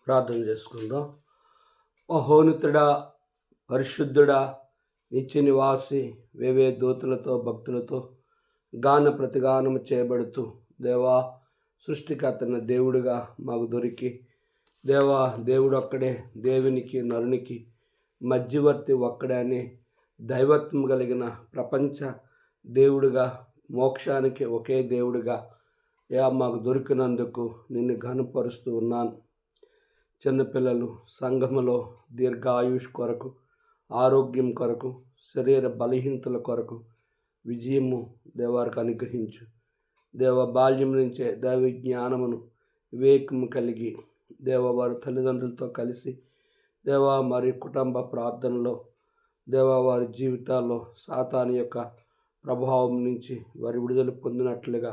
ప్రార్థన చేసుకుందాం. మహోన్నతుడా, పరిశుద్ధుడా, నిత్య నివాసి, వేవే దూతలతో భక్తులతో గాన ప్రతిగానము చేయబడుతూ దేవా సృష్టికర్తన దేవుడిగా మాకు దొరికి దేవా దేవుడు ఒక్కడే, దేవునికి నరునికి మధ్యవర్తి ఒక్కడే అని దైవత్వం కలిగిన ప్రపంచ దేవుడిగా, మోక్షానికి ఒకే దేవుడిగా మాకు దొరికినందుకు నిన్ను ఘనపరుస్తూ ఉన్నాను. చిన్నపిల్లలు సంఘములో దీర్ఘాయుష్ కొరకు, ఆరోగ్యం కొరకు, శరీర బలహీనతల కొరకు విజయము దేవారికి అనుగ్రహించు. దేవ బాల్యం నుంచే దైవ జ్ఞానమును వివేకము కలిగి వారి తల్లిదండ్రులతో కలిసి మరి కుటుంబ ప్రార్థనలో వారి జీవితాల్లో సాతాను యొక్క ప్రభావం నుంచి వారి విడుదల పొందినట్లుగా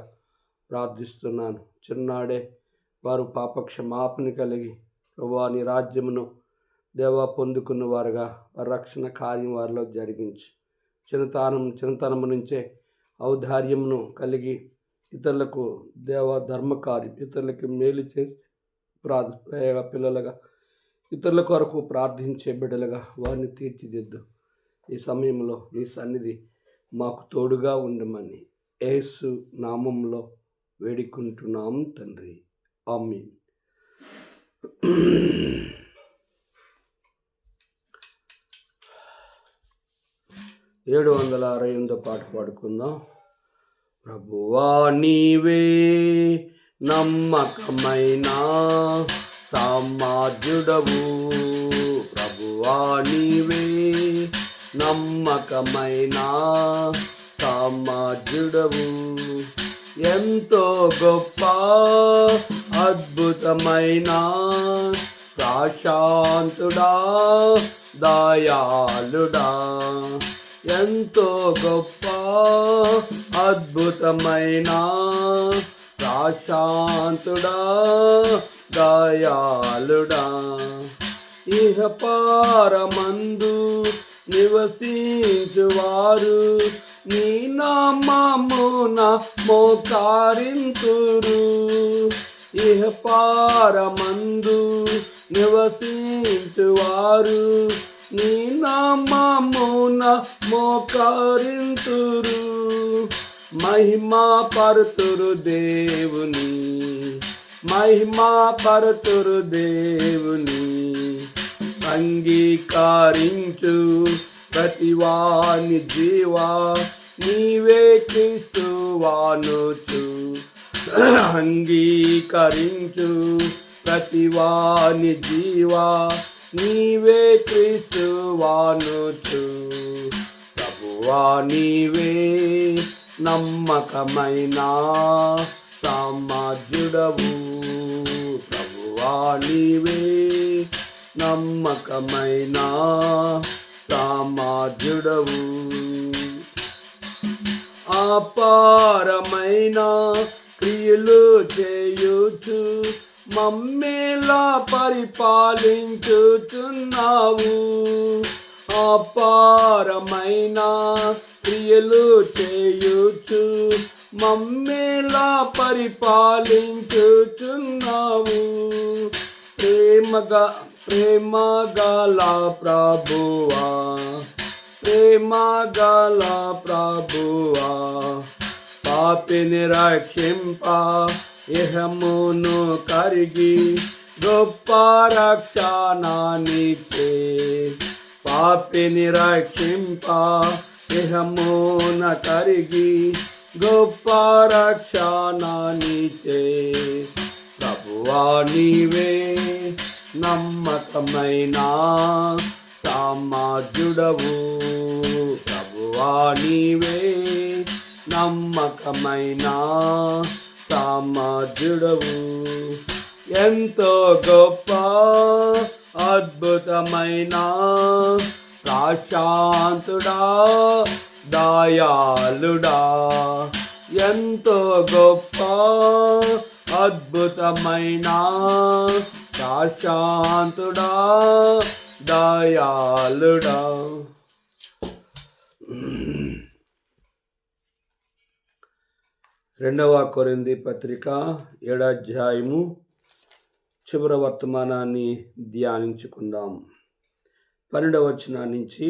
ప్రార్థిస్తున్నాను. చిన్నాడే వారు పాపక్షమాపణ కలిగి ప్రభువా నీ రాజ్యమును పొందుకున్న వారుగా వారి రక్షణ కార్యం వారిలో జరిగించి చిన్నతనము నుంచే ఔదార్యమును కలిగి ఇతరులకు ధర్మకార్యం, ఇతరులకి మేలు చేసి పిల్లలుగా ఇతరుల కొరకు ప్రార్థించే బిడ్డలుగా వారిని తీర్చిదిద్దు. ఈ సమయంలో నీ సన్నిధి మాకు తోడుగా ఉండమని యేసు నామంలో వేడుకుంటున్నాం తండ్రి, ఆమేన్. 768 పాట పాడుకుందాం. ప్రభువా నీవే నమ్మకమైన సామార్యుడవు, ప్రభువా నీవే నమ్మకమైన సామార్యుడవు, ఎంతో గొప్ప అద్భుతమైన ప్రశాంతుడా దయాళుడా, ఎంతో గొప్ప అద్భుతమైన ప్రశాంతుడా దయాళుడా, ఇహ పారమందు నివసించువారు నీ నామమున మోకరింతురు, ఇహ పారమందు నివసించువారు నీ నామమున మోకరింతురు, మహిమా పరుతురు దేవుని, మహిమా పరుతురు దేవుని, అంగీకరించు ప్రతివాని జీవా నీవే క్రీస్తువానుచు, అంగీకరించు ప్రతివాని జీవా నీవే క్రీస్తువానుచు, ప్రభువా నీవే నమ్మకమైన సామార్యుడవు, ప్రభువా నీవే నమ్మకమైన సామార్యుడవు, అపారమైన క్రియలు చేయుచు మమ్మేలా పరిపాలించుచున్నావు, అపారమైన క్రియలు చేయుచు మమ్మేలా పరిపాలించుచున్నావు, ప్రేమగల ప్రభువా, ప్రేమగల ప్రభువా, పాపిని రక్షింప ఇహమును కరిగి గొప్ప రక్షణానికే, పాపిని రక్షింప ఇహమున కరిగి గొప్ప రక్షణానికే, ప్రభువా నీవే నమ్మకమైన సామార్యుడవు, ప్రభువా నీవే నమ్మకమైన సామార్యుడవు, ఎంతో గొప్ప అద్భుతమైన ప్రశాంతుడా దయాళుడా, ఎంతో గొప్ప అద్భుతమైన ప్రశాంతుడా దయాళుడా. 2 కొరింథీ పత్రిక 7వ అధ్యాయము చివరి వర్తమానాన్ని ధ్యానించుకుందాం. 12వ వచనం నుంచి,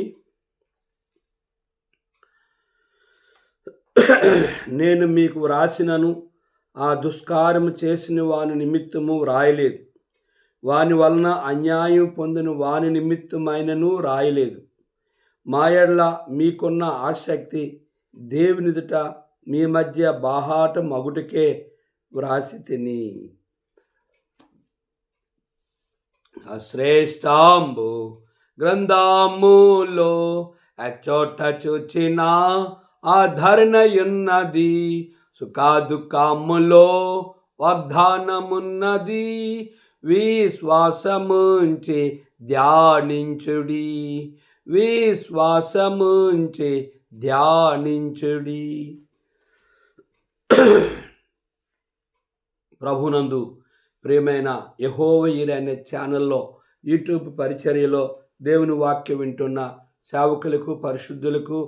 నేను మీకు వ్రాసినను ఆ దుష్కార్యము చేసిన వాని నిమిత్తము వ్రాయలేదు, వాని వలన అన్యాయం పొందిన వాని నిమిత్తమైనను రాయలేదు. మా యెడల మీకున్న ఆసక్తి దేవునిదుట మీ మధ్య బాహాటం అగుటకే వ్రాసి తిని. శ్రేష్టాంబు గ్రంథములో అచోట చూచిన ఆధరణయున్నది, సుఖదుఖములో వాగ్దానమున్నది. విశ్వాసముంచి ధ్యానించుడి, విశ్వాసముంచి ధ్యానించుడి. ప్రభునందు ప్రియమైన యెహోవా ఈరే అనే ఛానల్లో యూట్యూబ్ పరిచర్యలో దేవుని వాక్యం వింటున్న సేవకులకు, పరిశుద్ధులకు,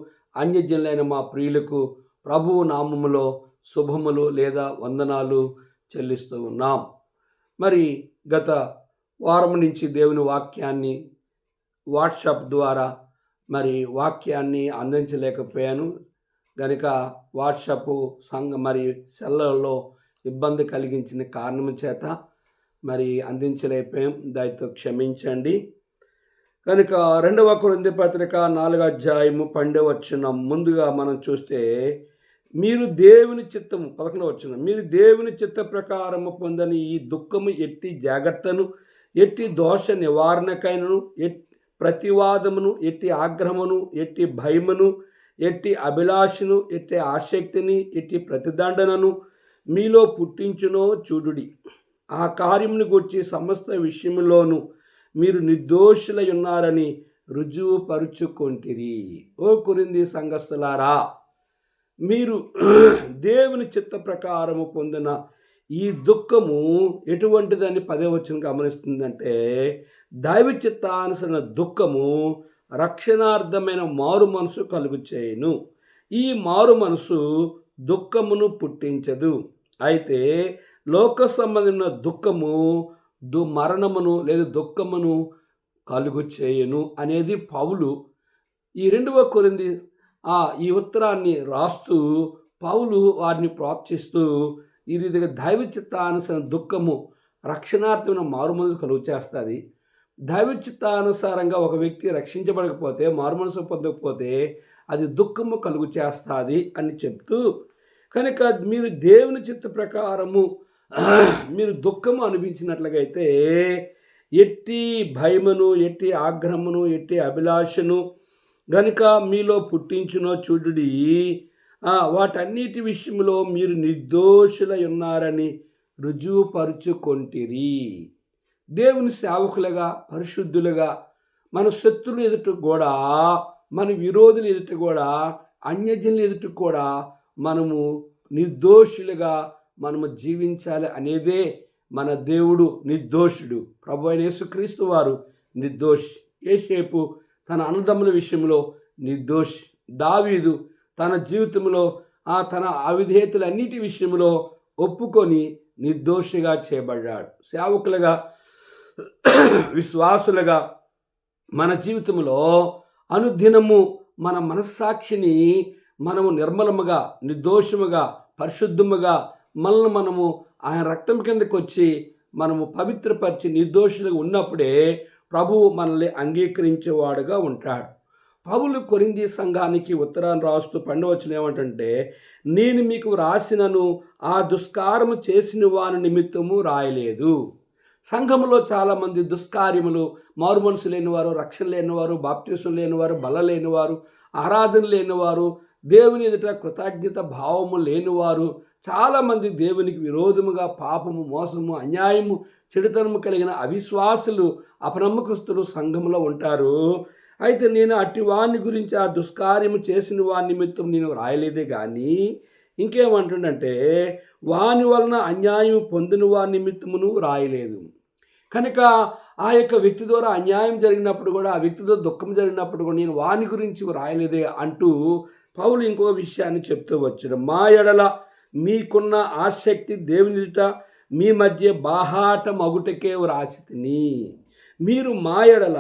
అన్యజనులైన మా ప్రియులకు ప్రభువు నామములో శుభములు లేదా వందనాలు చెల్లిస్తూ ఉన్నాం. మరి గత వారం నుంచి దేవుని వాక్యాన్ని వాట్సాప్ ద్వారా వాక్యాన్ని అందించలేకపోయాను కనుక వాట్సాప్ సెల్లలో ఇబ్బంది కలిగించిన కారణం చేత అందించలేకపోయాం. దయతో క్షమించండి. కనుక 2వ కొరింథీ పత్రిక 4వ అధ్యాయము 12వ వచనం ముందుగా మనం చూస్తే, మీరు దేవుని చిత్తము 11వ వచనం, మీరు దేవుని చిత్త ప్రకారము పొందని ఈ దుఃఖము ఎట్టి జాగ్రత్తను, ఎట్టి దోష నివారణకైనను, ప్రతివాదమును, ఎట్టి ఆగ్రహమును, ఎట్టి భయమును, ఎట్టి అభిలాషను, ఎట్టి ఆసక్తిని, ఎట్టి ప్రతిదండనను మీలో పుట్టించునో చూడుడి. ఆ కార్యమును గూర్చి సమస్త విషయములోనూ మీరు నిర్దోషులై ఉన్నారని రుజువుపరుచుకొంటిరి. ఓ కొరింథీ సంఘస్థులారా, మీరు దేవుని చిత్త ప్రకారము పొందిన ఈ దుఃఖము ఎటువంటిదని 10వ వచనం గమనిస్తుందంటే, దైవ చిత్తానుసరణ దుఃఖము రక్షణార్థమైన మారు మనసు కలుగు చేయును. ఈ మారు మనసు దుఃఖమును పుట్టించదు. అయితే లోక సంబంధమైన దుఃఖము మరణమును లేదా దుఃఖమును కలుగు చేయును అనేది పౌలు ఈ 2వ కొరింథీ ఈ ఉత్తరాన్ని రాస్తూ పౌలు వారిని ప్రోత్సహిస్తూ ఈ రీతిగా దైవ చిత్తానుసరణ దుఃఖము రక్షణార్థమైన మారుమనసు కలుగు చేస్తుంది. దైవ చిత్తానుసారంగా ఒక వ్యక్తి రక్షించబడకపోతే, మారుమనసు పొందకపోతే అది దుఃఖము కలుగు చేస్తుంది అని చెప్తూ, కనుక మీరు దేవుని చిత్త ప్రకారము మీరు దుఃఖము అనిపించినట్లయితే ఎట్టి భయమును, ఎట్టి ఆగ్రహమును, ఎట్టి అభిలాషను గనుక మీలో పుట్టించునో చూడుడి. వాటన్నిటి విషయంలో మీరు నిర్దోషులై ఉన్నారని రుజువుపరుచుకొంటిరి. దేవుని సేవకులుగా, పరిశుద్ధులుగా, మన శత్రువుల ఎదుట కూడా, మన విరోధుల ఎదుట కూడా, అన్యజనుల ఎదుట కూడా మనము నిర్దోషులుగా మనము జీవించాలి అనేదే మన దేవుడు నిర్దోషుడు. ప్రభు అయిన యేసుక్రీస్తు వారు నిర్దోషి. యోసేపు తన అన్నదమ్ముల విషయంలో నిర్దోషి. దావీదు తన జీవితంలో తన అవిధేయతలన్నిటి విషయంలో ఒప్పుకొని నిర్దోషిగా చేయబడ్డాడు. సేవకులుగా, విశ్వాసులుగా మన జీవితంలో అనుదినము మన మనస్సాక్షిని మనము నిర్మలముగా, నిర్దోషముగా, పరిశుద్ధముగా మనము ఆయన రక్తం కిందకు వచ్చి మనము పవిత్రపరిచి నిర్దోషులుగా ఉన్నప్పుడే ప్రభువు మనల్ని అంగీకరించేవాడుగా ఉంటాడు. పౌలు కొరింథీ సంఘానికి ఉత్తరాన్ని రాస్తూ 12వ వచనం ఏమంటే, నేను మీకు వ్రాసినను ఆ దుష్కార్యము చేసిన వాని నిమిత్తము రాయలేదు. సంఘములో చాలామంది దుష్కార్యములు, మారుమనసు లేనివారు, రక్షణ లేనివారు, బాప్తిసం లేనివారు, బల లేనివారు, ఆరాధన లేనివారు, దేవుని ఎదుట కృతజ్ఞత భావము లేనివారు, చాలామంది దేవునికి విరోధముగా పాపము, మోసము, అన్యాయము, చెడుతనము కలిగిన అవిశ్వాసులు, అపనమ్మకస్తులు సంఘంలో ఉంటారు. అయితే నేను అట్టి వాని గురించి, ఆ దుష్కార్యము చేసిన వాని నిమిత్తం నేను రాయలేదే కానీ ఇంకేమంటుండంటే, వాని వలన అన్యాయం పొందిన వాని నిమిత్తమును రాయలేదు. కనుక ఆ యొక్క వ్యక్తి ద్వారా అన్యాయం జరిగినప్పుడు కూడా, ఆ వ్యక్తితో దుఃఖం జరిగినప్పుడు కూడా నేను వాని గురించి రాయలేదే అంటూ పౌలు ఇంకో విషయాన్ని చెప్తూ వచ్చాడు. మా యెడల మీకున్న ఆసక్తి దేవుని ఎదుట మీ మధ్య బాహాట మగుటకే వ్రాసితిని. మీరు మా ఎడల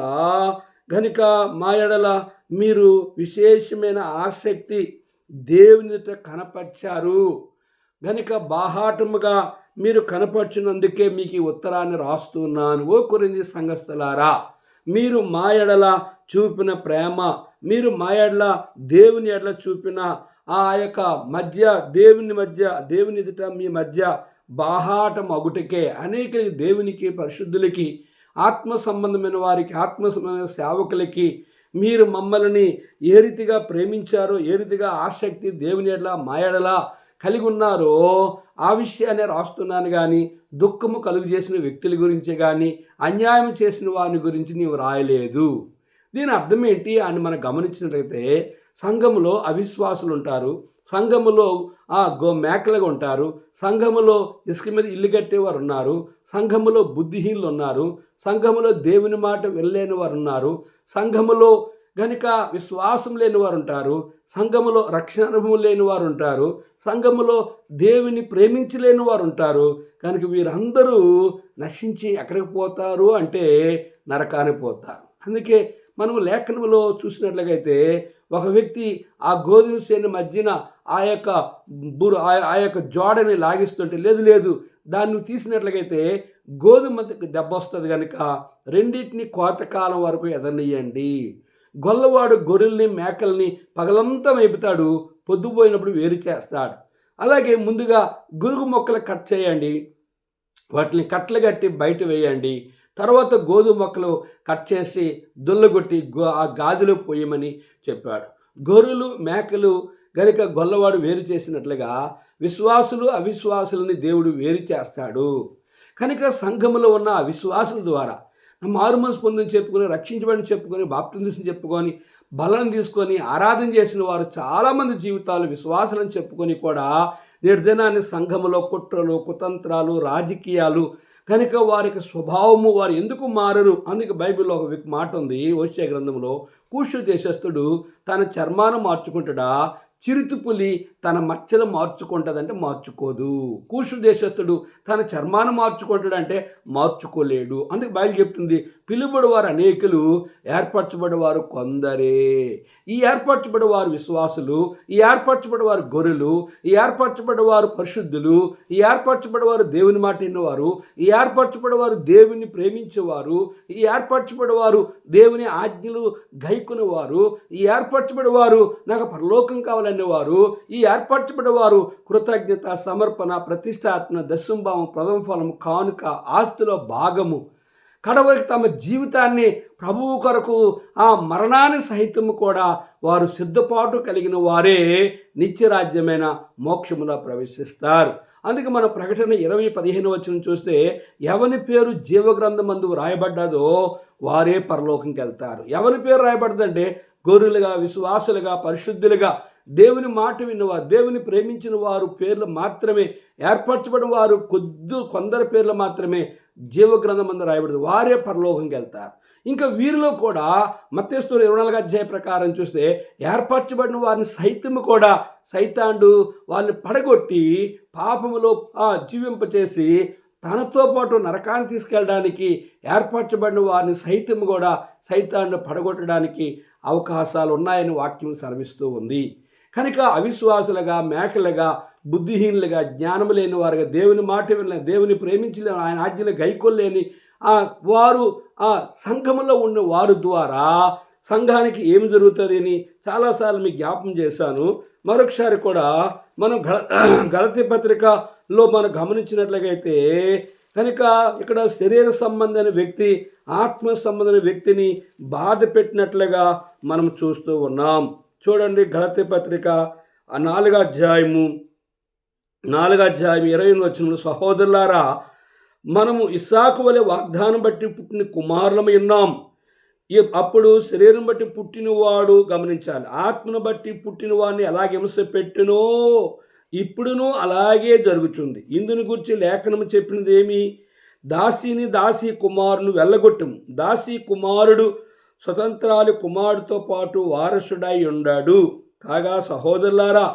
గనుక మా ఎడల మీరు విశేషమైన ఆసక్తి దేవుని ఎదుట కనపరిచారు గనుక బాహాటముగా మీరు కనపరిచినందుకే మీకు ఈ ఉత్తరాన్ని రాస్తున్నాను. ఓ కొరింథీ సంఘస్థులారా, మీరు మా ఎడల చూపిన ప్రేమ, మీరు మా ఎడల దేవుని ఎడల చూపిన ఆ యొక్క దేవుని ఎదుట మీ మధ్య బాహాటం అగుటకే అనేక దేవునికి పరిశుద్ధులకి ఆత్మ సంబంధమైన వారికి ఆత్మ సంబంధమైన సేవకులకి మీరు మమ్మల్ని ఏ రీతిగా ప్రేమించారో, ఏ రీతిగా ఆసక్తి దేవుని ఎడల మా ఎడల కలిగి ఉన్నారో ఆ విషయాన్ని రాస్తున్నాను. కానీ దుఃఖము కలుగు చేసిన వ్యక్తుల గురించి కానీ అన్యాయం చేసిన వారి గురించి నీవు రాయలేదు. దీని అర్థం ఏంటి అని మనం గమనించినట్లయితే, సంఘములో అవిశ్వాసులు ఉంటారు, సంఘములో మేకలుగా ఉంటారు, సంఘములో ఇసుక మీద ఇల్లు కట్టేవారు ఉన్నారు, సంఘములో బుద్ధిహీనులు ఉన్నారు, సంఘములో దేవుని మాట వెళ్ళలేని వారు ఉన్నారు, సంఘములో గనుక విశ్వాసం లేని వారు ఉంటారు, సంఘములో రక్షణ అనుభవం లేని వారు ఉంటారు, సంఘములో దేవుని ప్రేమించలేని వారు ఉంటారు. కనుక వీరందరూ నశించి ఎక్కడికి పోతారు అంటే నరకానికి పోతారు. అందుకే మనము లేఖనంలో చూసినట్లయితే ఒక వ్యక్తి ఆ గోధుమ సేను మధ్యన ఆ యొక్క జోడని లాగిస్తుంటే లేదు దాన్ని తీసినట్లయితే గోధుమ దెబ్బ వస్తుంది కనుక రెండింటిని కోతకాలం వరకు ఎదనియండి. గొల్లవాడు గొర్రెల్ని మేకల్ని పగలంతా మేపుతాడు, పొద్దుపోయినప్పుడు వేరు చేస్తాడు. అలాగే ముందుగా గురుగు మొక్కలు కట్ చేయండి, వాటిని కట్టలు కట్టి బయట వేయండి. తర్వాత గోధుమ మొక్కలు కట్ చేసి దుల్లగొట్టి ఆ గాదిలో పోయమని చెప్పాడు. గొర్రెలు మేకలు గనుక గొల్లవాడు వేరు చేసినట్లుగా విశ్వాసులు అవిశ్వాసులని దేవుడు వేరు చేస్తాడు. కనుక సంఘములో ఉన్న అవిశ్వాసుల ద్వారా మారుమనసు పొందని చెప్పుకొని, రక్షించబడిని చెప్పుకొని, బాప్తిసం చెప్పుకొని, బలం తీసుకొని ఆరాధన చేసిన వారు చాలామంది జీవితాలు విశ్వాసాలను చెప్పుకొని కూడా నేటి దినాన్ని సంఘములో కుట్రలు, కుతంత్రాలు, రాజకీయాలు కనుక వారికి స్వభావము వారు ఎందుకు మారరు? అందుకే బైబిల్లో ఒక మాట ఉంది, హోషేయ గ్రంథంలో, కూషు దేశస్థుడు తన చర్మాన్ని మార్చుకుంటాడా, చిరుతుపులి తన మచ్చలు మార్చుకుంటుందంటే మార్చుకోదు. కూషు దేశస్థుడు తన చర్మాన్ని మార్చుకుంటాడంటే మార్చుకోలేడు. అందుకే బైబిల్ చెప్తుంది, పిలుబడి వారు అనేకులు, ఏర్పరచబడి వారు కొందరే. ఈ ఏర్పరచబడి వారు విశ్వాసులు, ఈ ఏర్పరచబడి వారు గొర్రెలు, ఈ ఏర్పరచబడి వారు పరిశుద్ధులు, ఈ ఏర్పరచబడి వారు దేవుని మాట విన్నవారు, ఈ ఏర్పరచబడి వారు దేవుని ప్రేమించేవారు, ఈ ఏర్పరచబడి వారు దేవుని ఆజ్ఞలు గైకొనేవారు, ఈ ఏర్పరచబడి వారు నాకు పరలోకం కావాలనేవారు, ఈ ఏర్పరచబడి వారు కృతజ్ఞత, సమర్పణ, ప్రతిష్టాత్మ, దశంభావం, ప్రథమ ఫలము, కానుక, ఆస్తిలో భాగము, కడవరికి తమ జీవితాన్ని ప్రభువు కొరకు ఆ మరణాన్ని సహితము కూడా వారు సిద్ధపాటు కలిగిన వారే నిత్యరాజ్యమైన మోక్షములో ప్రవేశిస్తారు. అందుకే మన ప్రకటన 20:15 చూస్తే, ఎవని పేరు జీవగ్రంథమందు రాయబడ్డదో వారే పరలోకంకి వెళ్తారు. ఎవరి పేరు రాయబడ్డదంటే గొర్రెలుగా, విశ్వాసులుగా, పరిశుద్ధులుగా, దేవుని మాట విన్నవారు, దేవుని ప్రేమించిన వారు పేర్లు మాత్రమే, ఏర్పరచబడిన వారు కొందరు పేర్లు మాత్రమే జీవగ్రంథమందు రాయబడదు, వారే పరలోకంకి వెళ్తారు. ఇంకా వీరిలో కూడా మత్తయి 24 ప్రకారం చూస్తే ఏర్పరచబడిన వారిని సైతము కూడా సైతానుడు వాళ్ళని పడగొట్టి పాపములో జీవింపచేసి తనతో పాటు నరకాన్ని తీసుకెళ్ళడానికి ఏర్పరచబడిన వారిని సైతము కూడా సైతానుడు పడగొట్టడానికి అవకాశాలు ఉన్నాయని వాక్యం సెలవిస్తూ ఉంది. కనుక అవిశ్వాసులుగా, మేకలుగా, బుద్ధిహీనులుగా, జ్ఞానము లేని వారుగా, దేవుని మాట వినలేని, దేవుని ప్రేమించలేని, ఆయన ఆజ్ఞలు గైకొల్లేని వారు సంఘములో ఉన్న వారి ద్వారా సంఘానికి ఏమి జరుగుతుంది అని చాలాసార్లు మీకు జ్ఞాపం చేశాను. మరొకసారి కూడా మనం గలతీ పత్రికలో మనం గమనించినట్లయితే కనుక ఇక్కడ శరీర సంబంధమైన వ్యక్తి ఆత్మ సంబంధమైన వ్యక్తిని బాధ పెట్టినట్లుగా మనం చూస్తూ ఉన్నాం. చూడండి, గలతీ పత్రిక 4వ అధ్యాయము 28 సహోదరులారా, మనము ఇస్సాకు వలె వాగ్దానం బట్టి పుట్టిన కుమారులము ఉన్నాం. అప్పుడు శరీరం బట్టి పుట్టినవాడు గమనించాలి, ఆత్మను బట్టి పుట్టిన వాడిని ఎలాగ హింస పెట్టినో ఇప్పుడునూ అలాగే జరుగుతుంది. ఇందుని గురించి లేఖనము చెప్పినది ఏమి? దాసిని దాసి కుమారుని వెళ్ళగొట్టము. దాసి కుమారుడు స్వతంత్రాలు కుమారుడితో పాటు వారసుడై ఉన్నాడు. కాగా సహోదరులారా,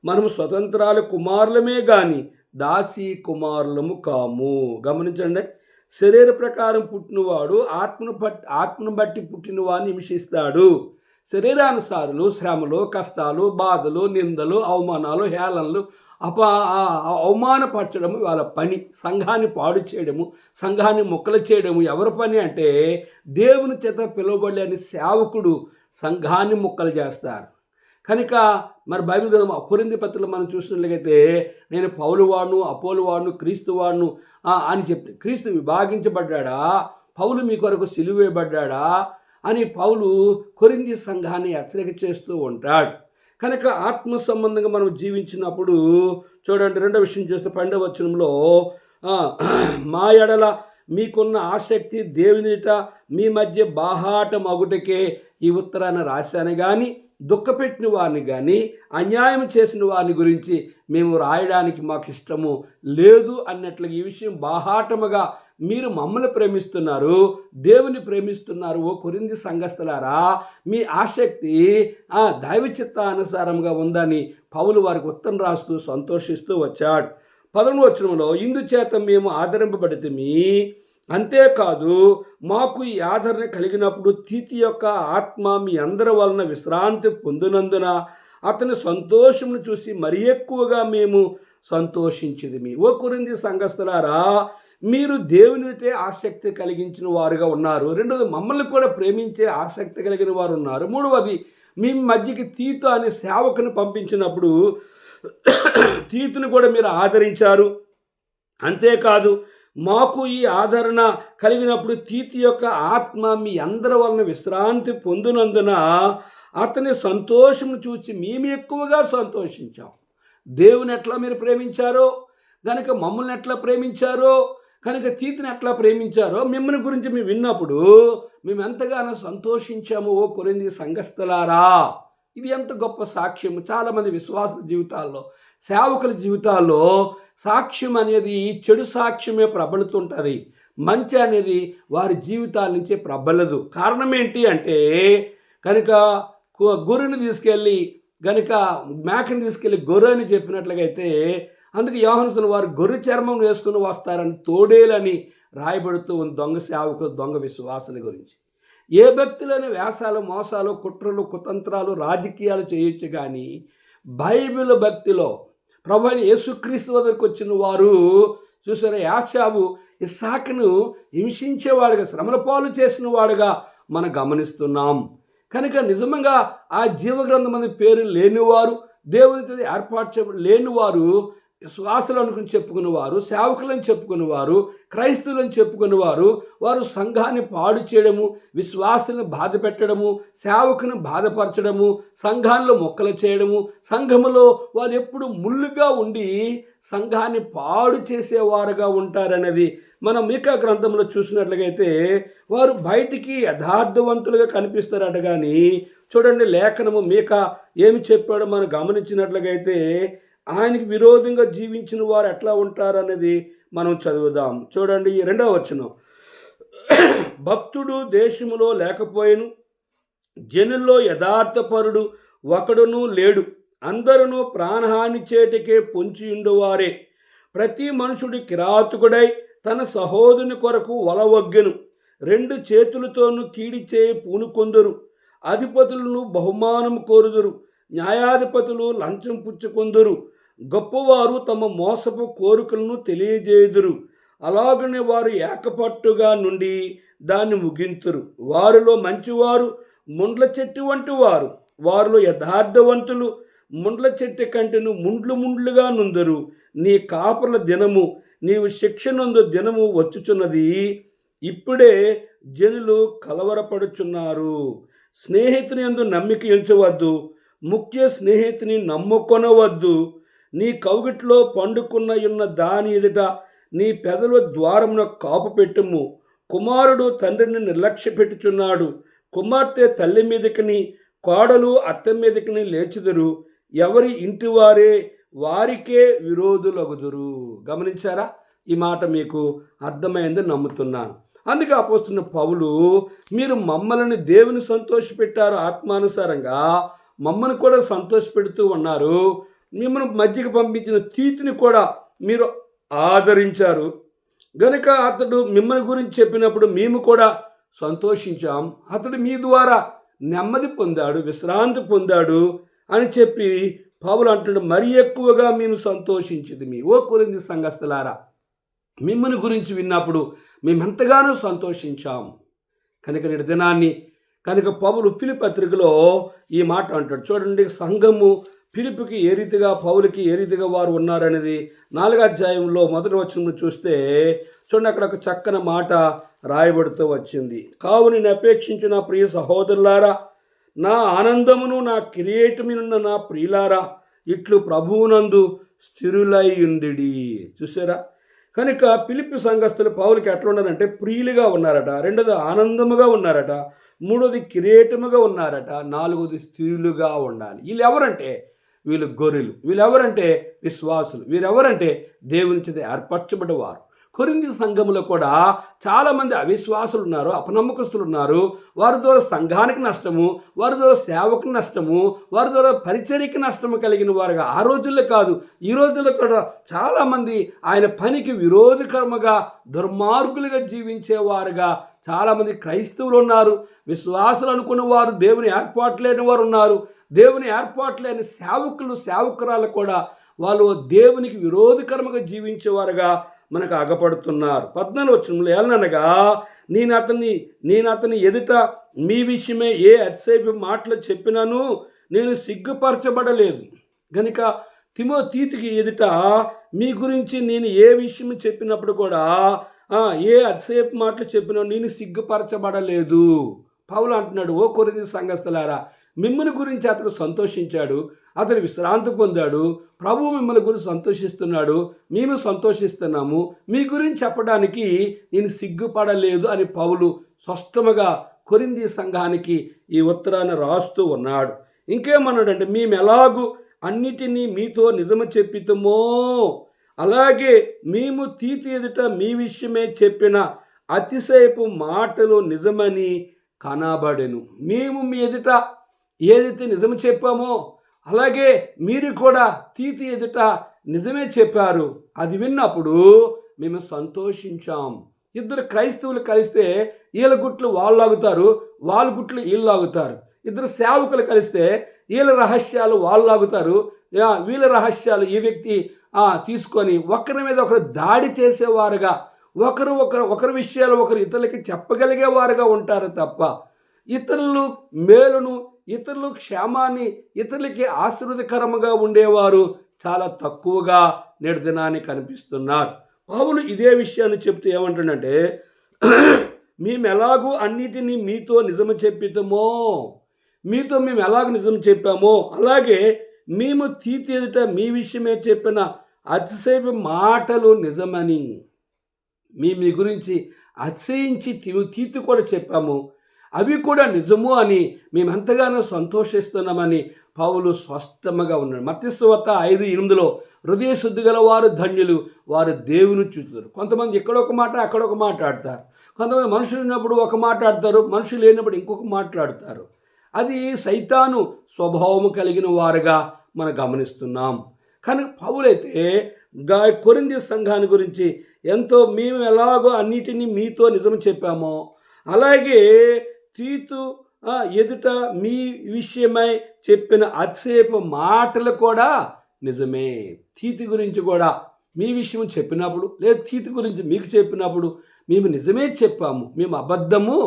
మనము స్వతంత్రాలు కుమారులమే గాని దాసీ కుమారులము కాము. గమనించండి, శరీర ప్రకారం పుట్టినవాడు ఆత్మను బట్టి పుట్టిన వాడిని హింసిస్తాడు. శరీరానుసారులు శ్రమలు, కష్టాలు, బాధలు, నిందలు, అవమానాలు, హేళనలు, అవమానపరచడము వాళ్ళ పని. సంఘాన్ని పాడు చేయడము, సంఘాన్ని మొక్కలు చేయడము ఎవరి పని అంటే దేవుని చేత పిలువబడలేని సేవకుడు సంఘాన్ని మొక్కలు చేస్తారు. కనుక మరి బైబిల్ గ్రంథం కొరింథీ పత్రికలో మనం చూసినట్లయితే నేను పౌలు వాడును, అపోలు వాడును, క్రీస్తు వాడును అని చెప్తే, క్రీస్తు విభాగించబడ్డా, పౌలు మీ కొరకు సిలువ వేయబడ్డా అని పౌలు కొరింథీ సంఘాన్ని హెచ్చరిక చేస్తూ ఉంటాడు. కనుక ఆత్మ సంబంధంగా మనం జీవించినప్పుడు చూడండి, రెండో విషయం చూస్తే 12వ వచనంలో మా ఎడల మీకున్న ఆసక్తి దేవునిట మీ మధ్య బాహాటం అగుటకే ఈ ఉత్తరాన్ని రాశాను కానీ దుఃఖపెట్టిన వారిని కానీ అన్యాయం చేసిన వారిని గురించి మేము రాయడానికి మాకు ఇష్టము లేదు అన్నట్లుగా ఈ విషయం బాహాటముగా మీరు మమ్మల్ని ప్రేమిస్తున్నారు, దేవుని ప్రేమిస్తున్నారు. ఓ కొరింథీ సంఘస్థులారా, మీ ఆసక్తి దైవ చిత్తానుసారంగా ఉందని పౌలు వారికి ఉత్తరం రాస్తూ సంతోషిస్తూ వచ్చాడు. 11వ వచనంలో ఇందుచేత మేము ఆదరింపబడితిమి, అంతేకాదు మాకు ఈ ఆదరణ కలిగినప్పుడు తీతు యొక్క ఆత్మ మీ అందరి వలన విశ్రాంతి పొందినందున అతని సంతోషమును చూసి మరి ఎక్కువగా మేము సంతోషించితిమి. ఓ కొరింథీ సంఘస్థులారా, మీరు దేవునితో ఆసక్తి కలిగించిన వారుగా ఉన్నారు. రెండవది, మమ్మల్ని కూడా ప్రేమించే ఆసక్తి కలిగిన వారు ఉన్నారు. మూడవది, మీ మధ్యకి తీతు అనే సేవకుని పంపించినప్పుడు తీతుని కూడా మీరు ఆదరించారు. అంతేకాదు మాకు ఈ ఆదరణ కలిగినప్పుడు తీతు యొక్క ఆత్మ మీ అందరి వలన విశ్రాంతి పొందినందున అతని సంతోషం చూసి మేము ఎక్కువగా సంతోషించాం. దేవుని ఎట్లా మీరు ప్రేమించారో, కనుక మమ్మల్ని ఎట్లా ప్రేమించారో, కనుక తీతుని ఎట్లా ప్రేమించారో మిమ్మల్ని గురించి మేము విన్నప్పుడు మేము ఎంతగానో సంతోషించాము. ఓ కొరింథీ సంఘస్థులారా, ఇది ఎంత గొప్ప సాక్ష్యము. చాలామంది విశ్వాసుల జీవితాల్లో, సేవకుల జీవితాల్లో సాక్ష్యం అనేది చెడు సాక్ష్యమే ప్రబలుతుంటుంది, మంచి అనేది వారి జీవితాల నుంచే ప్రబలదు. కారణం ఏంటి అంటే కనుక గొర్రెని తీసుకెళ్ళి కనుక మేకని తీసుకెళ్ళి గొర్రె అని చెప్పినట్లుగా అయితే అందుకే యోహాను వారు గొర్రె చర్మం వేసుకుని వస్తారని తోడేలని రాయబడుతూ ఉంది దొంగ సేవకులు, దొంగ విశ్వాసుల గురించి. ఏ భక్తులని వేషాలు, మోసాలు, కుట్రలు, కుతంత్రాలు, రాజకీయాలు చేయొచ్చు, కానీ బైబిల్ భక్తిలో ప్రభు అయిన యేసుక్రీస్తు వద్దకు వచ్చిన వారు చూసారా, యాషాబు ఇస్సాకును హింసించేవాడుగా, శ్రమల పాలు చేసిన వాడుగా మనం గమనిస్తున్నాం. కనుక నిజంగా ఆ జీవగ్రంథం అనే పేరు లేనివారు, దేవునితో ఏర్పాటు లేనివారు, విశ్వాసులు అనుకుని చెప్పుకునేవారు, సేవకులను చెప్పుకునేవారు, క్రైస్తవులను చెప్పుకునేవారు, వారు సంఘాన్ని పాడు చేయడము, విశ్వాసులను బాధ పెట్టడము, సేవకుని బాధపరచడము, సంఘాల్లో మొక్కలు చేయడము, సంఘములో వారు ఎప్పుడు ముళ్ళుగా ఉండి సంఘాన్ని పాడు చేసేవారుగా ఉంటారనేది మనం మీకా గ్రంథంలో చూసినట్లయితే వారు బయటికి యథార్థవంతులుగా కనిపిస్తారట. కానీ చూడండి, లేఖనము మీకా ఏమి చెప్పాడో మనం గమనించినట్లయితే ఆయనకి విరోధంగా జీవించిన వారు ఎట్లా ఉంటారనేది మనం చదువుదాం. చూడండి, ఈ 2వ వచనం, భక్తుడు దేశములో లేకపోయిను, జనుల్లో యథార్థపరుడు ఒకడును లేడు, అందరూ ప్రాణహాని చేటికే పొంచి ఉండువారే. ప్రతి మనుషుడు కిరాతకుడై తన సహోదరుని కొరకు వలవగ్గెను, 2 చేతులతోనూ కీడి చేయి పూనుకొందురు, అధిపతులను బహుమానం కోరుదురు, న్యాయాధిపతులు లంచం పుచ్చుకొందురు, గొప్పవారు తమ మోసపు కోరికలను తెలియజేయుదురు. అలాగనే వారు ఏకపట్టుగా నుండి దాన్ని ముగింతురు. వారిలో మంచివారు ముండ్ల చెట్టు వంటి వారు, వారిలో యథార్థవంతులు ముండ్ల చెట్టు కంటెను ముండ్లుగా నుందరు. నీ కాపర్ల దినము, నీవు శిక్షనందు దినము వచ్చుచున్నది, ఇప్పుడే జనులు కలవరపడుచున్నారు. స్నేహితుని యందు నమ్మిక ఉంచవద్దు, ముఖ్య స్నేహితుని నమ్ముకొనవద్దు. నీ కౌగిట్లో పండుకున్న దాని ఎదుట నీ పెదల ద్వారమున కాపు పెట్టుము. కుమారుడు తండ్రిని నిర్లక్ష్య పెట్టుచున్నాడు, కుమార్తె తల్లి మీదకిని, కోడలు అత్త మీదకిని లేచుదురు, ఎవరి ఇంటి వారే వారికే విరోధులగుదురు. గమనించారా? ఈ మాట మీకు అర్థమైందని నమ్ముతున్నాను. అందుకే అపోస్తున్న పౌలు, మీరు మమ్మల్ని దేవుని సంతోషపెట్టారు, ఆత్మానుసారంగా మమ్మల్ని కూడా సంతోషపెడుతూ ఉన్నారు. మిమ్మల్ని మధ్యకి పంపించిన తీతుని కూడా మీరు ఆదరించారు గనుక అతడు మిమ్మల్ని గురించి చెప్పినప్పుడు మేము కూడా సంతోషించాం. అతడు మీ ద్వారా నెమ్మది పొందాడు, విశ్రాంతి పొందాడు అని చెప్పి పౌలు అంటున్నాడు, మరి ఎక్కువగా మేము సంతోషించింది. ఓ కొరింథీ సంఘస్థులారా, మిమ్మల్ని గురించి విన్నప్పుడు మేమెంతగానో సంతోషించాం. కనుక నేటి దినాన్ని కనుక పౌలు ఫిలిప్పీ పత్రికలో ఈ మాట అంటాడు. చూడండి, సంఘము ఫిలిప్పీకి ఏ రీతిగా పౌలుకి ఏ రీతిగా వారు ఉన్నారనేది 4వ అధ్యాయంలో 1వ వచనంలో చూస్తే చూడండి, అక్కడ ఒక చక్కని మాట రాయబడుతూ వచ్చింది. కావున నేను అపేక్షించిన ప్రియ సహోదరులారా, నా ఆనందమును నా కిరీటమునున్న నా ప్రియులారా, ఇట్లు ప్రభువునందు స్థిరులై ఉండిడి. చూసారా? కనుక ఫిలిప్పీ సంఘస్థులు పౌలుకి ఎట్లా ఉన్నారంటే ప్రియులుగా ఉన్నారట, రెండోది ఆనందముగా ఉన్నారట, మూడోది కిరీటముగా ఉన్నారట, నాలుగోది స్థిరులుగా ఉండాలి. వీళ్ళు ఎవరంటే వీళ్ళు గొర్రెలు. వీళ్ళు ఎవరంటే విశ్వాసులు. వీరెవరంటే దేవుని చేత ఏర్పరచబడ్డవారు. కొరింథీ సంఘములో కూడా చాలామంది అవిశ్వాసులు ఉన్నారు, అపనమ్మకస్తులు ఉన్నారు. వారి ద్వారా సంఘానికి నష్టము, వారి ద్వారా సేవకు నష్టము, వారి ద్వారా పరిచర్యకి నష్టము కలిగిన వారుగా ఆ రోజుల్లో కాదు, ఈ రోజుల్లో కూడా చాలామంది ఆయన పనికి విరోధకరముగా దుర్మార్గులుగా జీవించేవారుగా చాలామంది క్రైస్తవులు ఉన్నారు. విశ్వాసులు అనుకున్న వారు, దేవుని ఏర్పాటు లేని వారు ఉన్నారు. దేవుని ఏర్పాటు లేని సేవకులు, సేవకురాలు కూడా వాళ్ళు దేవునికి విరోధకరముగా జీవించేవారుగా మనకు అగపడుతున్నారు. 14వ వచనంలో ఏలనగా నేను అతని ఎదుట మీ విషయమే ఏ అతిశయపు మాటలు చెప్పినాను నేను సిగ్గుపరచబడలేదు. కనుక తీతుకి ఎదుట మీ గురించి నేను ఏ విషయం చెప్పినప్పుడు కూడా ఏ అతిశయపు మాటలు చెప్పినా నేను సిగ్గుపరచబడలేదు. పౌలు అంటున్నాడు, ఓ కొరింథీ సంఘస్థులారా, మిమ్మల్ని గురించి అతడు సంతోషించాడు, అతడు విశ్రాంతి పొందాడు, ప్రభువు మిమ్మల్ని గురించి సంతోషిస్తున్నాడు, మేము సంతోషిస్తున్నాము, మీ గురించి చెప్పడానికి నేను సిగ్గుపడలేదు అని పౌలు స్పష్టముగా కొరింథీ సంఘానికి ఈ ఉత్తరాన్ని రాస్తూ ఉన్నాడు. ఇంకేమన్నాడంటే, మేము ఎలాగూ అన్నిటినీ మీతో నిజము చెప్పితమో అలాగే మేము తీతు ఎదుట మీ విషయమే చెప్పిన అతిశయపు మాటలు నిజమని కనబడెను. మేము మీ ఎదుట ఏదైతే నిజము చెప్పామో అలాగే మీరు కూడా తీతు ఎదుట నిజమే చెప్పారు. అది విన్నప్పుడు మేము సంతోషించాం. ఇద్దరు క్రైస్తవులు కలిస్తే వీళ్ళ గుట్లు వాళ్ళు లాగుతారు, వాళ్ళ గుట్లు వీళ్ళు లాగుతారు. ఇద్దరు సేవకులు కలిస్తే వీళ్ళ రహస్యాలు వాళ్ళు లాగుతారు, వీళ్ళ రహస్యాలు ఈ వ్యక్తి తీసుకొని ఒకరి మీద ఒకరు దాడి చేసేవారుగా, ఒకరి విషయాలు ఒకరు ఇతరులకి చెప్పగలిగేవారుగా ఉంటారు తప్ప ఇతరులు మేలును, ఇతరులు క్షేమాన్ని, ఇతరులకి ఆశీర్వదకరముగా ఉండేవారు చాలా తక్కువగా నేటి దినాన్ని కనిపిస్తున్నారు. పౌలు ఇదే విషయాన్ని చెప్తూ ఏమంటుండంటే, మేము ఎలాగూ అన్నిటినీ మీతో నిజము చెప్పితమో, మీతో మేము ఎలాగ నిజం చెప్పామో అలాగే మేము తీతు ఎదుట మీ విషయమే చెప్పిన అతిశయపు మాటలు నిజమని మీ గురించి అతిశయించి తీతు కూడా చెప్పాము, అవి కూడా నిజము అని మేమెంతగానో సంతోషిస్తున్నామని పౌలు స్పష్టంగా ఉన్నాడు. మత్తయి సువార్త 5:8 హృదయ శుద్ధి గల వారు ధన్యులు, వారు దేవుని చూస్తారు. కొంతమంది ఎక్కడొక మాట అక్కడొక మాట్లాడతారు, కొంతమంది మనుషులు ఉన్నప్పుడు ఒక మాట్లాడతారు, మనుషులు లేనప్పుడు ఇంకొక మాట్లాడతారు. అది సైతాను స్వభావము కలిగిన వారుగా మనం గమనిస్తున్నాం. కానీ పౌలైతే కొరింథీ సంఘాన్ని గురించి ఎంతో మేము ఎలాగో అన్నిటినీ మీతో నిజం చెప్పామో అలాగే తీతు ఎదుట మీ విషయమై చెప్పిన అతిశయపు మాటలు కూడా నిజమే. తీతు గురించి కూడా మీ విషయం చెప్పినప్పుడు లేదా తీతు గురించి మీకు చెప్పినప్పుడు మేము నిజమే చెప్పాము, మేము అబద్ధము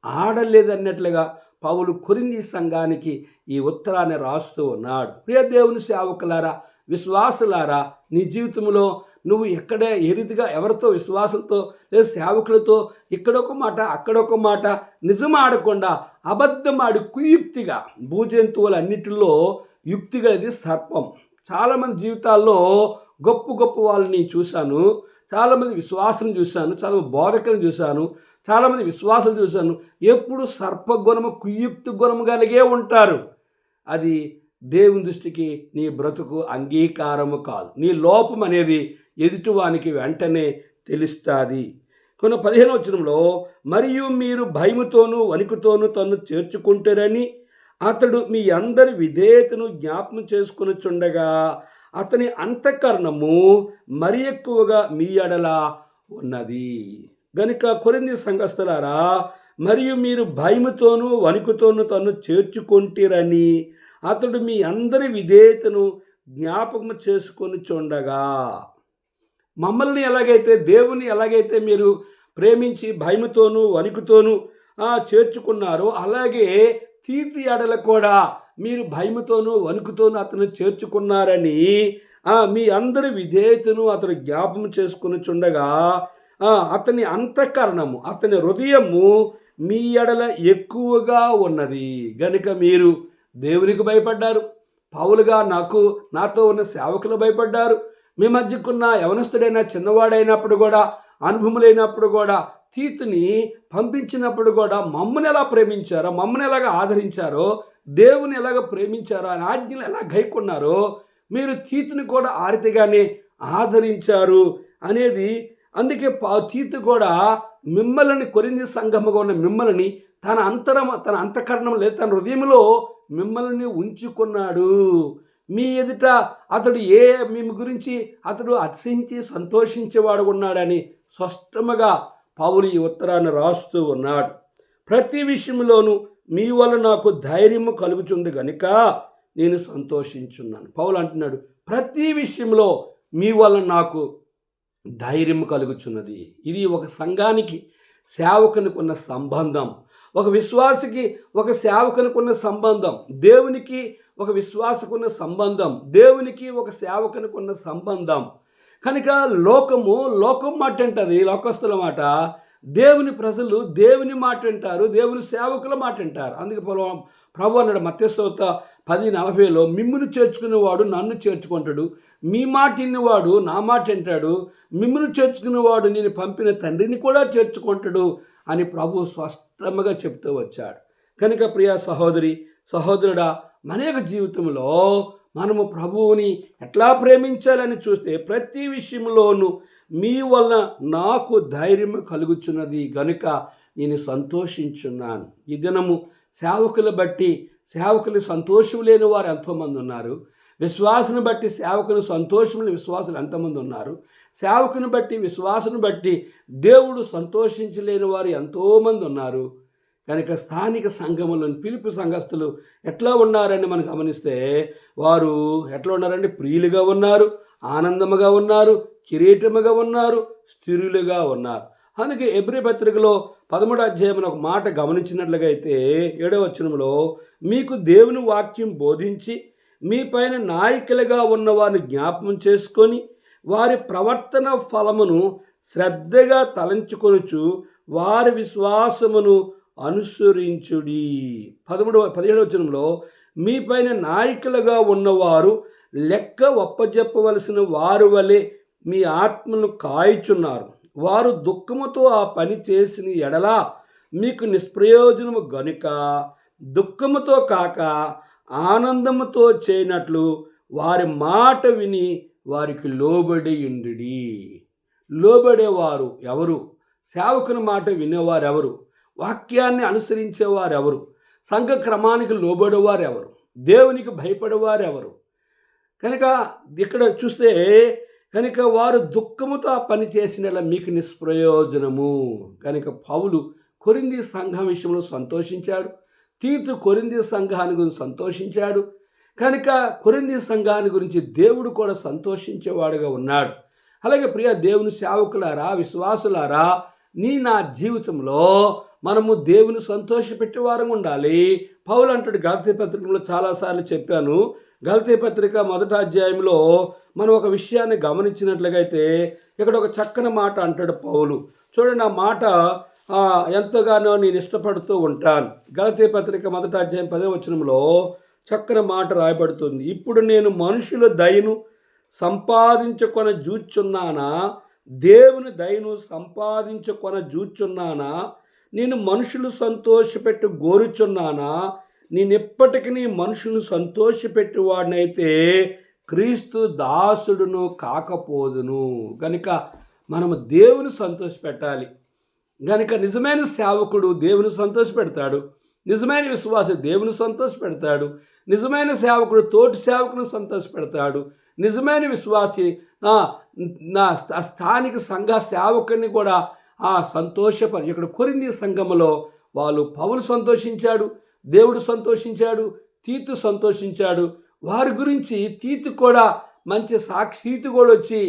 ఆడలేదన్నట్లుగా పౌలు కొరింథీ సంఘానికి ఈ ఉత్తరాన్ని రాస్తూ ఉన్నాడు. ప్రియ దేవుని సేవకులారా, విశ్వాసులారా, నీ జీవితంలో నువ్వు ఎక్కడ ఏ రీతిగా ఎవరితో విశ్వాసులతో లేదా సేవకులతో ఇక్కడొక మాట అక్కడొక మాట నిజం ఆడకుండా అబద్ధం ఆడి కుయుక్తిగా, భూజంతువులన్నిటిలో యుక్తిగా ఇది సర్పం. చాలామంది జీవితాల్లో గొప్ప గొప్ప వాళ్ళని చూశాను, చాలామంది విశ్వాసం చూశాను, చాలామంది బోధకులను చూశాను, చాలామంది విశ్వాసం చూశాను. ఎప్పుడు సర్పగుణము కుయుక్తి గుణము కలిగే ఉంటారు. అది దేవుని దృష్టికి నీ బ్రతుకు అంగీకారము కాదు. నీ లోపం అనేది ఎదుటివానికి వెంటనే తెలుస్తుంది. 15వ వచనంలో మరియు మీరు భయముతోనూ వణుకుతోనూ తన్ను చేర్చుకుంటారని అతడు మీ అందరి విధేయతను జ్ఞాపకం చేసుకొనుచుండగా అతని అంతఃకరణము మరి ఎక్కువగా మీ ఎడల ఉన్నది. గనుక కొరింథీ సంఘస్థులారా, మరియు మీరు భయముతోనూ వణుకుతోనూ తను చేర్చుకొంటిరని అతడు మీ అందరి విధేయతను జ్ఞాపకం చేసుకొని చూడగా, మమ్మల్ని ఎలాగైతే, దేవుని ఎలాగైతే మీరు ప్రేమించి భయముతోనూ వణుకుతోనూ చేర్చుకున్నారో, అలాగే తీతు ఎడల కూడా మీరు భయముతోనూ వణుకుతోనూ అతను చేర్చుకున్నారని మీ అందరి విధేయతను అతడు జ్ఞాపకం చేసుకుని చుండగా, అతని అంతఃకరణము, అతని హృదయము మీ ఎడల ఎక్కువగా ఉన్నది. గనుక మీరు దేవునికి భయపడ్డారు. పౌలుగా నాతో ఉన్న సేవకులు భయపడ్డారు. మీ మధ్యకున్న యవనస్తుడైన చిన్నవాడైనప్పుడు కూడా, అనుభవములైనప్పుడు కూడా, తీతుని పంపించినప్పుడు కూడా మమ్మల్ని ఎలా ప్రేమించారో, మమ్మల్ని ఎలాగ ఆదరించారో, దేవుని ఎలాగ ప్రేమించారో, ఆయన ఆజ్ఞలు ఎలా గైకొన్నారో మీరు తీతుని కూడా ఆ రీతిగానే ఆదరించారు అనేది. అందుకే తీతు కూడా మిమ్మల్ని, కొరింథీ సంఘముగా ఉన్న మిమ్మల్ని తన అంతఃకరణం లేదా తన హృదయంలో మిమ్మల్ని ఉంచుకున్నాడు. మీ ఎదుట అతడు మీ గురించి అతడు అతిశయించి సంతోషించేవాడు ఉన్నాడని స్పష్టముగా పౌలు ఈ ఉత్తరాన్ని రాస్తూ ఉన్నాడు. ప్రతి విషయంలోనూ మీ వల్ల నాకు ధైర్యము కలుగుతుంది గనుక నేను సంతోషించున్నాను. పౌలు అంటున్నాడు, ప్రతి విషయంలో మీ వల్ల నాకు ధైర్యం కలుగుచున్నది. ఇది ఒక సంఘానికి సేవకునికి ఉన్న సంబంధం, ఒక విశ్వాసికి ఒక సేవకునికి ఉన్న సంబంధం, దేవునికి ఒక విశ్వాసకున్న సంబంధం, దేవునికి ఒక సేవకునికి ఉన్న సంబంధం. కనుక లోకం మాట అంటది, లోకస్తుల మాట. దేవుని ప్రజలు దేవుని మాట అంటారు, దేవుని సేవకుల మాట అంటారు. అందుకే ప్రభు అన్నాడు మత్తయి 10:40, మిమ్మును చేర్చుకునేవాడు నన్ను చేర్చుకుంటాడు, మీ మాట విన్నవాడు నా మాట అంటాడు, మిమ్మును చేర్చుకునేవాడు నేను పంపిన తండ్రిని కూడా చేర్చుకుంటాడు అని ప్రభు స్పష్టంగా చెప్తూ వచ్చాడు. కనుక ప్రియ సహోదరుడా, మన యొక్క జీవితంలో మనము ప్రభువుని ఎట్లా ప్రేమించాలని చూస్తే, ప్రతి విషయంలోనూ మీ వలన నాకు ధైర్యం కలుగుచున్నది గనుక నేను సంతోషించున్నాను. ఈ దినము సేవకులు సంతోషం లేని వారు ఎంతోమంది ఉన్నారు. విశ్వాసుని బట్టి సేవకుని సంతోషం లేని విశ్వాసులు ఎంతమంది ఉన్నారు. సేవకుని బట్టి విశ్వాసుని బట్టి దేవుడు సంతోషించలేని వారు ఎంతోమంది ఉన్నారు. కనుక స్థానిక సంఘములను పిలుపు సంఘస్థులు ఎట్లా ఉన్నారని మనం గమనిస్తే, వారు ఎట్లా ఉన్నారంటే ప్రియులుగా ఉన్నారు, ఆనందముగా ఉన్నారు, కిరీటముగా ఉన్నారు, స్థిరులుగా ఉన్నారు. అందుకే హెబ్రీ పత్రికలో 13వ అధ్యాయంలో ఒక మాట గమనించినట్లుగా అయితే 7వ వచనంలో, మీకు దేవుని వాక్యం బోధించి మీ పైన నాయకులుగా ఉన్న వారిని జ్ఞాపకం చేసుకొని వారి ప్రవర్తన ఫలమును శ్రద్ధగా తలంచుకొనుచు వారి విశ్వాసమును అనుసరించుడి. 17వ వచనంలో, మీ పైన నాయకులుగా ఉన్నవారు లెక్క ఒప్పజెప్పవలసిన వారు వలె మీ ఆత్మను కాయుచున్నారు. వారు దుఃఖముతో ఆ పని చేసిన ఎడల మీకు నిష్ప్రయోజనము గనుక దుఃఖముతో కాక ఆనందముతో చేయనట్లు వారి మాట విని వారికి లోబడి ఉండుడి. లోబడేవారు ఎవరు? సేవకుని మాట వినేవారు ఎవరు? వాక్యాన్ని అనుసరించేవారు ఎవరు? సంఘ క్రమానికి లోబడేవారు ఎవరు? దేవునికి భయపడేవారు ఎవరు? కనుక ఇక్కడ చూస్తే, కనుక వారు దుఃఖముతో ఆ పని చేసిన మీకు నిష్ప్రయోజనము. కనుక పౌలు కొరింథీ సంఘం విషయంలో సంతోషించాడు, తీతు కొరింథీ సంఘాన్ని గురించి సంతోషించాడు. కనుక కొరింథీ సంఘాన్ని గురించి దేవుడు కూడా సంతోషించేవాడుగా ఉన్నాడు. అలాగే ప్రియ దేవుని సేవకులారా, విశ్వాసులారా, నా జీవితంలో మనము దేవుని సంతోషపెట్టేవారం ఉండాలి. పౌలు అంటాడు, గలతీ పత్రికలో చాలాసార్లు చెప్పాను, గలతీ పత్రిక 1వ అధ్యాయంలో మనం ఒక విషయాన్ని గమనించినట్లుగైతే ఇక్కడ ఒక చక్కని మాట అంటాడు పౌలు. చూడండి, ఆ మాట ఎంతగానో నేను ఇష్టపడుతూ ఉంటాను. గలతీ పత్రిక 1వ అధ్యాయం 10వ వచనంలో చక్కని మాట రాయబడుతుంది. ఇప్పుడు నేను మనుషుల దయను సంపాదించుకొన జూచున్నానా, దేవుని దయను సంపాదించుకొన జూచున్నానా, నేను మనుషులు సంతోషపెట్టి గోరుచున్నానా, నేను ఎప్పటికీ మనుషులను సంతోషపెట్టేవాడినైతే క్రీస్తు దాసుడును కాకపోదును. కనుక మనము దేవుని సంతోషపెట్టాలి. కనుక నిజమైన సేవకుడు దేవుని సంతోషపెడతాడు, నిజమైన విశ్వాసి దేవుని సంతోషపెడతాడు, నిజమైన సేవకుడు తోటి సేవకును సంతోషపెడతాడు. నిజమైన విశ్వాసి నా స్థానిక సంఘ సేవకుని కూడా ఇక్కడ కొరింథీ సంఘములో పౌలు సంతోషించాడు, దేవుడు సంతోషించాడు, తీతు సంతోషించాడు. వారి గురించి తీతు కూడా మంచి తీతు కూడా వచ్చి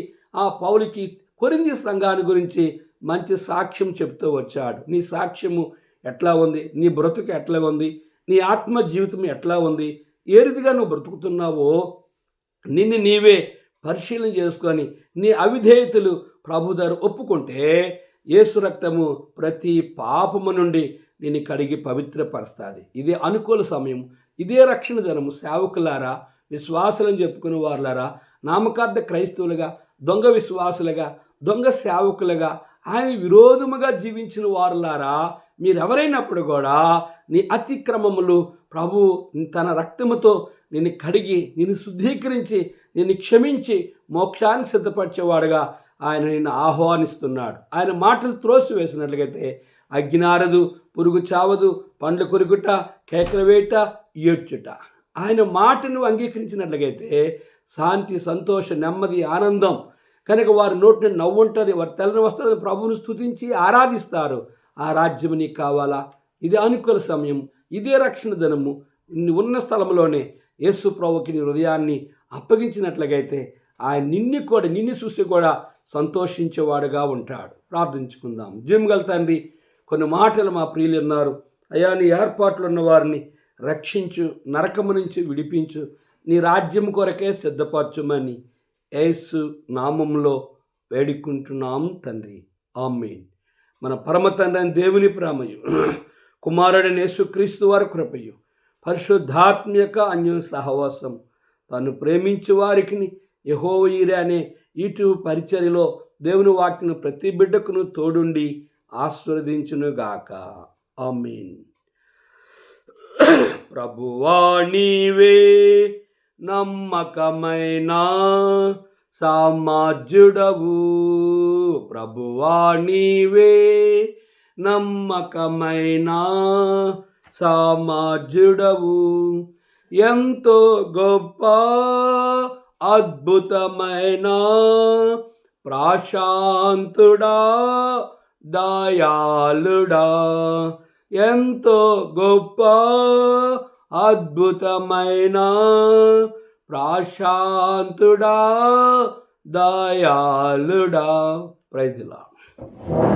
పౌలుకి కొరింథీ సంఘాన్ని గురించి మంచి సాక్ష్యం చెప్తూ వచ్చాడు. నీ సాక్ష్యము ఎట్లా ఉంది, నీ బ్రతుకు ఎట్లా ఉంది, నీ ఆత్మ జీవితం ఎట్లా ఉంది, ఏ రీతిగా నువ్వు బ్రతుకుతున్నావో నిన్ను నీవే పరిశీలన చేసుకొని నీ అవిధేయతలు ప్రభు దగ్గర ఒప్పుకుంటే యేసు రక్తము ప్రతి పాపము నుండి నిన్ను కడిగి పవిత్రపరుస్తుంది. ఇదే అనుకూల సమయం, ఇదే రక్షణ దినము. సేవకులారా, విశ్వాసులను చెప్పుకునే వారులారా, నామకార్థ క్రైస్తవులుగా, దొంగ విశ్వాసులుగా, దొంగ సేవకులుగా, ఆయన విరోధముగా జీవించిన వారులారా, మీరెవరైనప్పుడు కూడా నీ అతిక్రమములు ప్రభు తన రక్తముతో నిన్ను కడిగి నిన్ను శుద్ధీకరించి నిన్ను క్షమించి మోక్షానికి సిద్ధపరిచేవాడుగా ఆయన నిన్ను ఆహ్వానిస్తున్నాడు. ఆయన మాటలు త్రోసివేసినట్లయితే అగ్నారదు, పురుగు చావదు, పండ్లు కొరుకుట, కేకలు వేయుట, ఏడ్చుట. ఆయన మాటను అంగీకరించినట్లయితే శాంతి, సంతోష, నెమ్మది, ఆనందం. కనుక వారి నోటిని నవ్వు ఉంటుంది, వారి తెల్లని వస్త్రాలను ప్రభువును స్తుతించి ఆరాధిస్తారు. ఆ రాజ్యం నీకు కావాలా? ఇది అనుకూల సమయం, ఇదే రక్షణ దినము. ఉన్న స్థలంలోనే యేసు ప్రభువుకి నీ హృదయాన్ని అప్పగించినట్లయితే ఆయన నిన్ను చూసి కూడా సంతోషించేవాడుగా ఉంటాడు. ప్రార్థించుకుందాం. జీవగల తండ్రి, కొన్ని మాటలు మా ప్రియులు ఉన్నారు అయ్యా, నీ ఏర్పాట్లు ఉన్న వారిని రక్షించు, నరకము నుంచి విడిపించు, నీ రాజ్యం కొరకే సిద్ధపరచుమని యేసు నామంలో వేడుకుంటున్నాం తండ్రి. ఆమేన్. మన పరమ తండ్రి అయిన దేవుని ప్రేమయు, కుమారుడైన యేసుక్రీస్తు వారి కృపయు, పరిశుద్ధాత్మ యొక్క అన్యోన్య సహవాసం, తను ప్రేమించే వారికి యెహోవా ఈరే అనే యూట్యూబ్ పరిచర్యలో దేవుని వాక్యను ప్రతి బిడ్డకును తోడుండి ఆశీర్వదించునుగాక. ఆమేన్. ప్రభువా నీవే నమ్మకమైన సామర్థ్యుడవు, ప్రభువా నీవే నమ్మకమైన సామర్థ్యుడవు, ఎంతో గొప్ప అద్భుతమైన ప్రశాంతుడా, దయాళుడా, ఎంతో గొప్ప అద్భుతమైన ప్రశాంతుడా, దయాళుడా. Praise the lord.